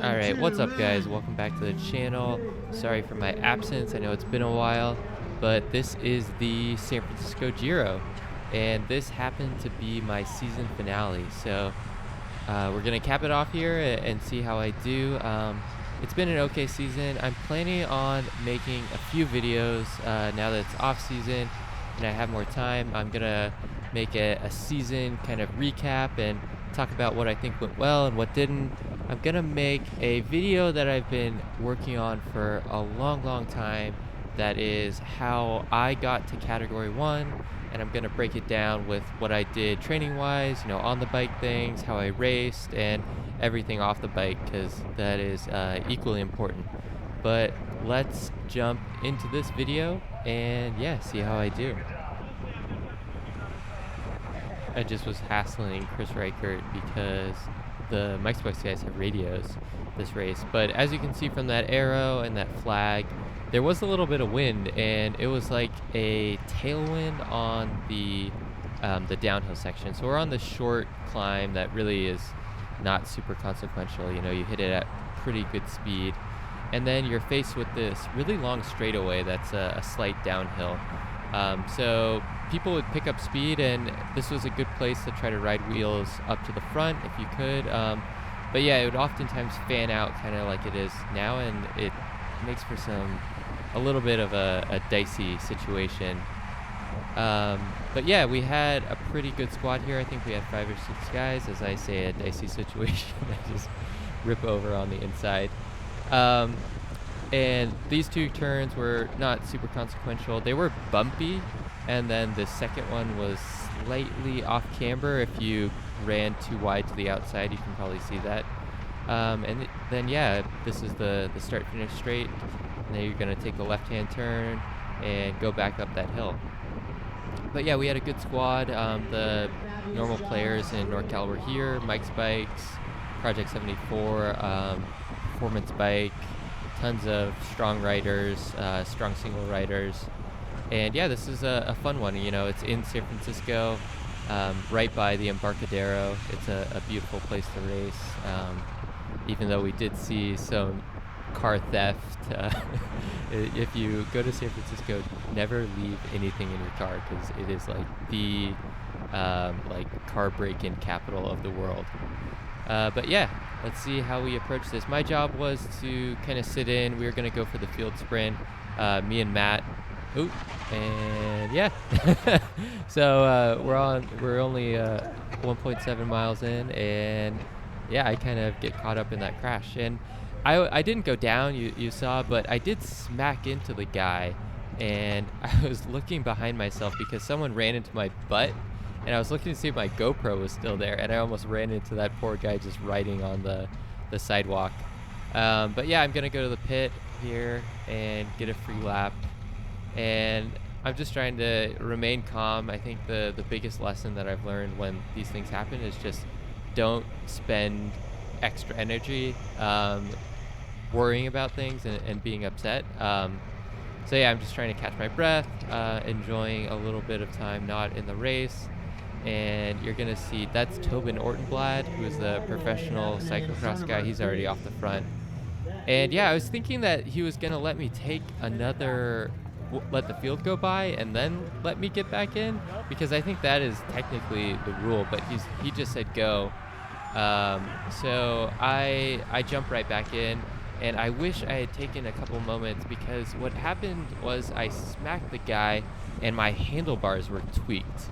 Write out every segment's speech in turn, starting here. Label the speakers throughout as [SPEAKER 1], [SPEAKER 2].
[SPEAKER 1] Alright, what's up guys? Welcome back to the channel. Sorry for my absence, I know it's been a while, but this is the San Francisco Giro, and this happened to be my season finale, so we're gonna cap it off here and see how I do. It's been an okay season. I'm planning on making a few videos now that it's off season and I have more time. I'm gonna make a season kind of recap and talk about what I think went well and what didn't. I'm gonna make a video that I've been working on for a long time, that is how I got to category 1, and I'm gonna break it down with what I did training wise, on the bike things, how I raced, and everything off the bike, because that is equally important. But let's jump into this video and yeah, see how I do. I just was hassling Chris Reichert because the Mike's Bucks guys have radios this race, but as you can see from that arrow and that flag, there was a little bit of wind, and it was like a tailwind on the downhill section. So we're on the short climb that really is not super consequential. You hit it at pretty good speed, and then you're faced with this really long straightaway that's a slight downhill. So people would pick up speed, and this was a good place to try to ride wheels up to the front if you could. But yeah, it would oftentimes fan out kind of like it is now, and it makes for a little bit of a dicey situation. But yeah, we had a pretty good squad here. I think we had 5 or 6 guys. As I say, a dicey situation, I just rip over on the inside. And these 2 turns were not super consequential. They were bumpy, and then the second one was slightly off camber. If you ran too wide to the outside, you can probably see that. And then yeah, this is the start-finish straight, and then you're gonna take the left-hand turn and go back up that hill. But yeah, we had a good squad. The normal players in NorCal were here: Mike's Bikes, Project 74, Performance Bike, tons of strong riders, strong single riders. And yeah, this is a fun one. It's in San Francisco, right by the Embarcadero. It's a beautiful place to race, even though we did see some car theft. If you go to San Francisco, never leave anything in your car, because it is like the car break-in capital of the world. But yeah, let's see how we approach this. My job was to kind of sit in. We were going to go for the field sprint, me and Matt. Ooh, and yeah. So we're only 1.7 miles in, and yeah, I kind of get caught up in that crash. And I didn't go down, you saw, but I did smack into the guy, and I was looking behind myself because someone ran into my butt. And I was looking to see if my GoPro was still there, and I almost ran into that poor guy just riding on the sidewalk. But yeah, I'm gonna go to the pit here and get a free lap, and I'm just trying to remain calm. I think the biggest lesson that I've learned when these things happen is just don't spend extra energy worrying about things and being upset. So yeah, I'm just trying to catch my breath, enjoying a little bit of time not in the race. And you're gonna see that's Tobin Ortenblad, who is the professional cyclocross guy. He's already off the front. And yeah, I was thinking that he was gonna let me take let the field go by and then let me get back in, because I think that is technically the rule, but he just said go. So I jumped right back in, and I wish I had taken a couple moments, because what happened was I smacked the guy and my handlebars were tweaked.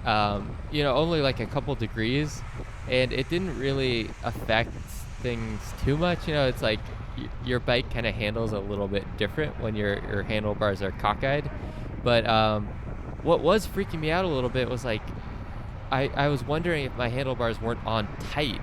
[SPEAKER 1] Only like a couple degrees, and it didn't really affect things too much. It's like your bike kind of handles a little bit different when your handlebars are cockeyed. But what was freaking me out a little bit was like I was wondering if my handlebars weren't on tight.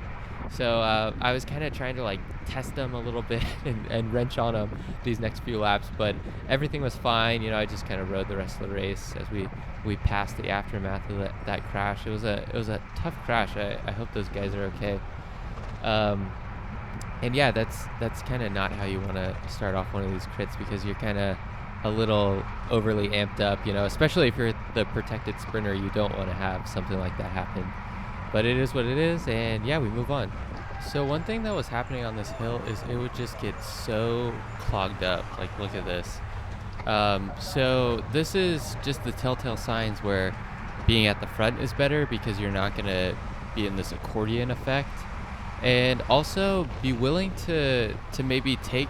[SPEAKER 1] So I was kind of trying to like test them a little bit and wrench on them these next few laps, but everything was fine. I just kind of rode the rest of the race as we passed the aftermath of that crash. It was a tough crash. I hope those guys are okay. And yeah, that's kind of not how you want to start off one of these crits, because you're kind of a little overly amped up, especially if you're the protected sprinter. You don't want to have something like that happen. But it is what it is, and yeah, we move on. So one thing that was happening on this hill is it would just get so clogged up. Like, look at this. So this is just the telltale signs where being at the front is better because you're not gonna be in this accordion effect. And also be willing to maybe take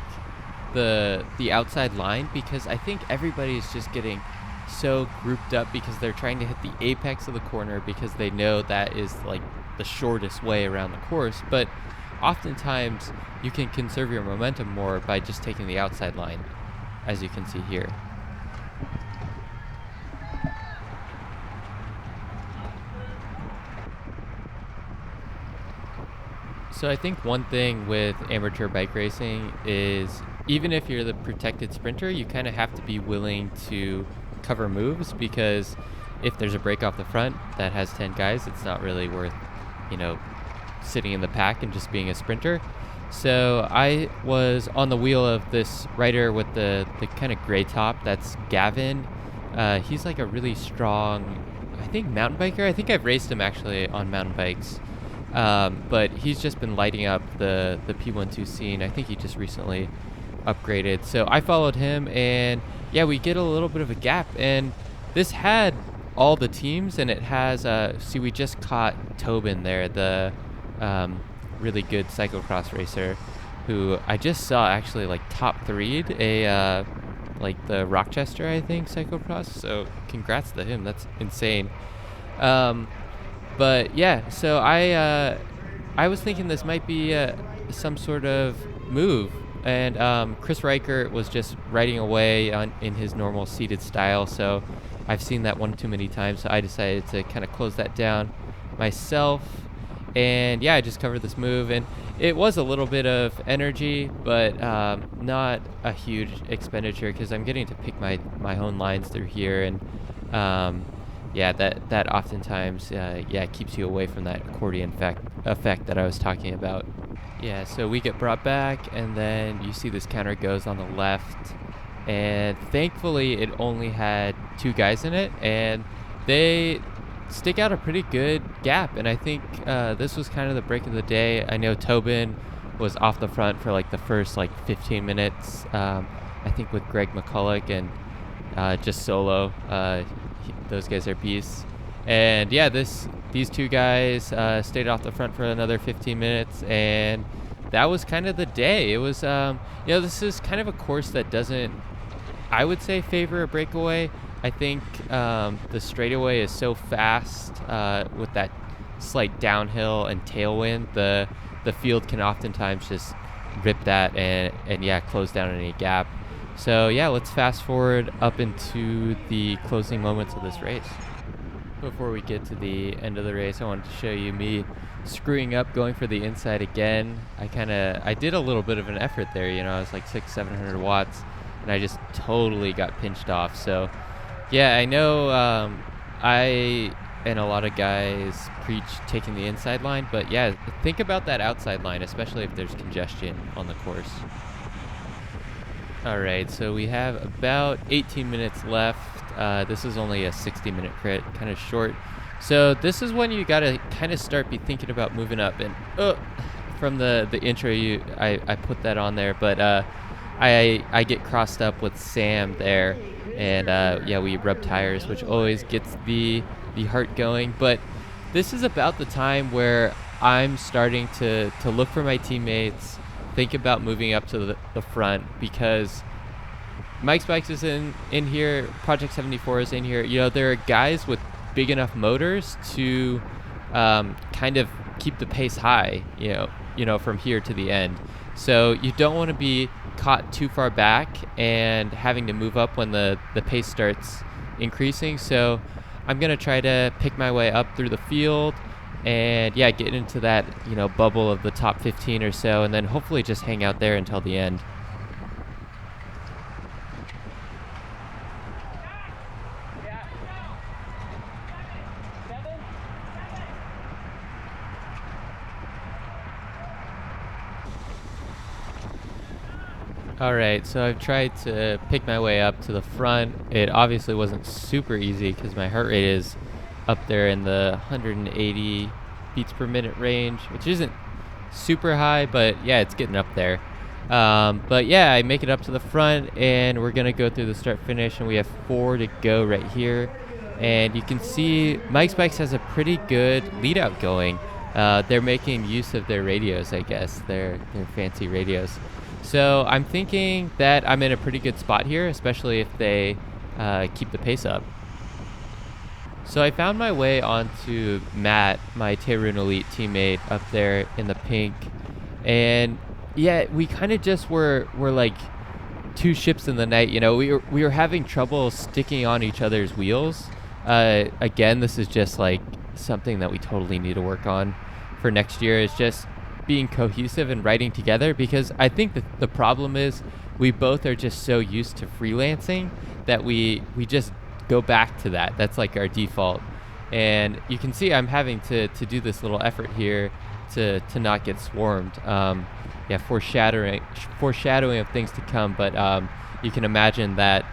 [SPEAKER 1] the outside line, because I think everybody's just getting so grouped up because they're trying to hit the apex of the corner because they know that is like the shortest way around the course. But oftentimes you can conserve your momentum more by just taking the outside line, as you can see here. So I think one thing with amateur bike racing is, even if you're the protected sprinter, you kind of have to be willing to cover moves, because if there's a break off the front that has 10 guys, it's not really worth, you know, sitting in the pack and just being a sprinter. So I was on the wheel of this rider with the kind of gray top. That's Gavin. He's like a really strong, I think, mountain biker. I think I've raced him actually on mountain bikes. But he's just been lighting up the P12 scene. I think he just recently upgraded. So I followed him, and yeah, we get a little bit of a gap. And this had all the teams, and it has, see, we just caught Tobin there, the really good cyclocross racer, who I just saw actually like top 3'd like the Rochester, I think, cyclocross. So congrats to him. That's insane. But yeah, so I was thinking this might be some sort of move, and Chris Reichert was just riding away in his normal seated style. So I've seen that one too many times. So I decided to kind of close that down myself, and yeah, I just covered this move, and it was a little bit of energy, but not a huge expenditure because I'm getting to pick my own lines through here, and yeah, that oftentimes keeps you away from that accordion effect that I was talking about. Yeah, so we get brought back, and then you see this counter goes on the left, and thankfully it only had 2 guys in it, and they stick out a pretty good gap. And I think this was kind of the break of the day. I know Tobin was off the front for like the first like 15 minutes, I think, with Greg McCulloch, and just solo. Those guys are beasts. And yeah, these 2 guys stayed off the front for another 15 minutes, and that was kind of the day. It was, this is kind of a course that doesn't, I would say, favor a breakaway. I think the straightaway is so fast with that slight downhill and tailwind. The field can oftentimes just rip that and yeah, close down any gap. So yeah, let's fast forward up into the closing moments of this race. Before we get to the end of the race, I wanted to show you me screwing up, going for the inside again. I did a little bit of an effort there, I was like 600-700 watts, and I just totally got pinched off. So yeah, I know I and a lot of guys preach taking the inside line, but yeah, think about that outside line, especially if there's congestion on the course. All right, so we have about 18 minutes left. This is only a 60-minute crit, kind of short. So this is when you gotta kind of start be thinking about moving up. And from the intro, I put that on there, but I get crossed up with Sam there, and yeah, we rub tires, which always gets the heart going. But this is about the time where I'm starting to look for my teammates, think about moving up to the front, because Mike's Bikes is in here, Project 74 is in here. There are guys with big enough motors to kind of keep the pace high, from here to the end. So you don't want to be caught too far back and having to move up when the pace starts increasing. So I'm going to try to pick my way up through the field and yeah, get into that, bubble of the top 15 or so, and then hopefully just hang out there until the end. All right, so I've tried to pick my way up to the front. It obviously wasn't super easy because my heart rate is up there in the 180 beats per minute range, which isn't super high, but yeah, it's getting up there. But yeah, I make it up to the front, and we're gonna go through the start finish, and we have 4 to go right here. And you can see Mike's Bikes has a pretty good lead out going. They're making use of their radios, I guess, their fancy radios. So I'm thinking that I'm in a pretty good spot here, especially if they keep the pace up. So I found my way onto Matt, my Terun Elite teammate up there in the pink. And yeah, we kind of just were like two ships in the night. You know, we were having trouble sticking on each other's wheels. Again, this is just like something that we totally need to work on for next year, is just being cohesive and riding together, because I think that the problem is we both are just so used to freelancing that we just go back to that. That's like our default. And you can see I'm having to do this little effort here to not get swarmed. Yeah, foreshadowing of things to come, but you can imagine that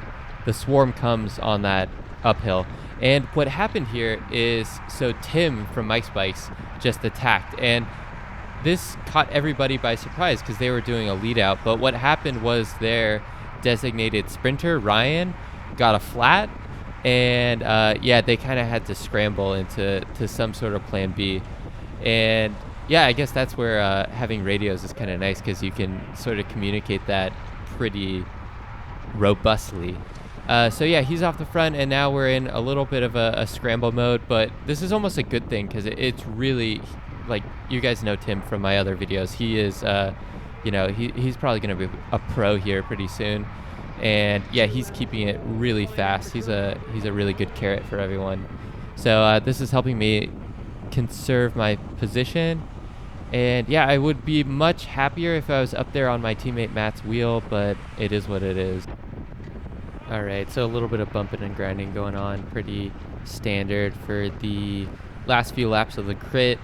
[SPEAKER 1] the swarm comes on that uphill. And what happened here is, so Tim from Mike's Bikes just attacked, and this caught everybody by surprise because they were doing a lead out. But what happened was their designated sprinter, Ryan, got a flat, and yeah, they kind of had to scramble into some sort of plan B. And yeah, I guess that's where having radios is kind of nice, because you can sort of communicate that pretty robustly. So yeah, he's off the front, and now we're in a little bit of a scramble mode, but this is almost a good thing, because it's really, like, you guys know Tim from my other videos. He is, you know, he's probably going to be a pro here pretty soon. And yeah, he's keeping it really fast. He's a really good carrot for everyone. So this is helping me conserve my position. And yeah, I would be much happier if I was up there on my teammate Matt's wheel, but it is what it is. All right, so a little bit of bumping and grinding going on, pretty standard for the last few laps of the crit.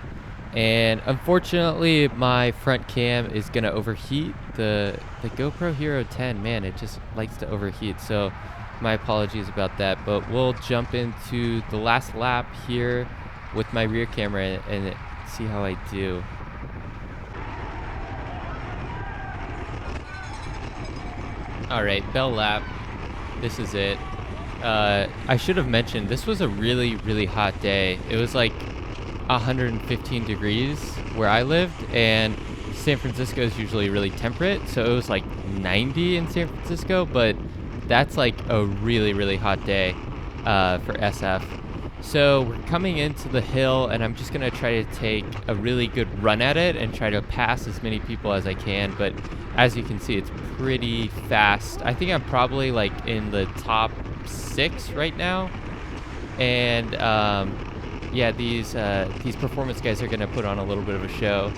[SPEAKER 1] And unfortunately, my front cam is gonna overheat. The GoPro Hero 10, man, it just likes to overheat. So my apologies about that, but we'll jump into the last lap here with my rear camera and see how I do. All right, bell lap. This is it. I should have mentioned, this was a really, really hot day. It was like 115 degrees where I lived, and San Francisco is usually really temperate, so it was like 90 in San Francisco, but that's like a really, really hot day for SF. So we're coming into the hill, and I'm just gonna try to take a really good run at it and try to pass as many people as I can. But as you can see, it's pretty fast. I think I'm probably like in the top 6 right now. And yeah, these performance guys are gonna put on a little bit of a show.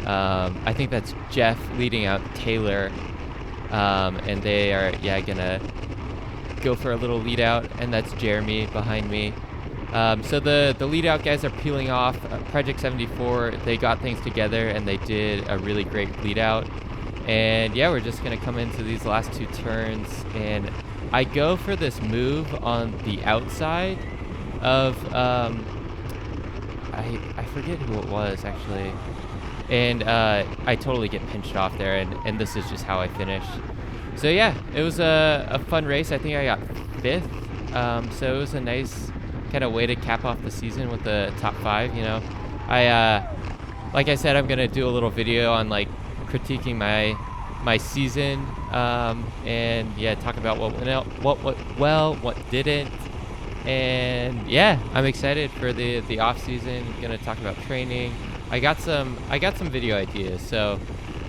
[SPEAKER 1] I think that's Jeff leading out Taylor, and they are gonna go for a little lead out, and that's Jeremy behind me. So the lead out guys are peeling off. Project 74, they got things together, and they did a really great lead out. And yeah, we're just gonna come into these last 2 turns, and I go for this move on the outside of I forget who it was actually, and I totally get pinched off there, and this is just how I finished. So yeah, it was a fun race. I think I got 5th, so it was a nice kind of way to cap off the season with the top 5. You know, like I said, I'm gonna do a little video on like critiquing my season, and yeah, talk about what went well, what didn't. And yeah, I'm excited for the off season. Gonna talk about training. I got some video ideas, so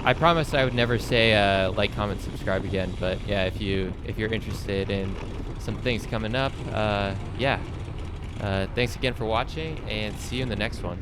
[SPEAKER 1] I promised I would never say like, comment, subscribe again. But yeah, if you're interested in some things coming up, yeah. Thanks again for watching, and see you in the next one.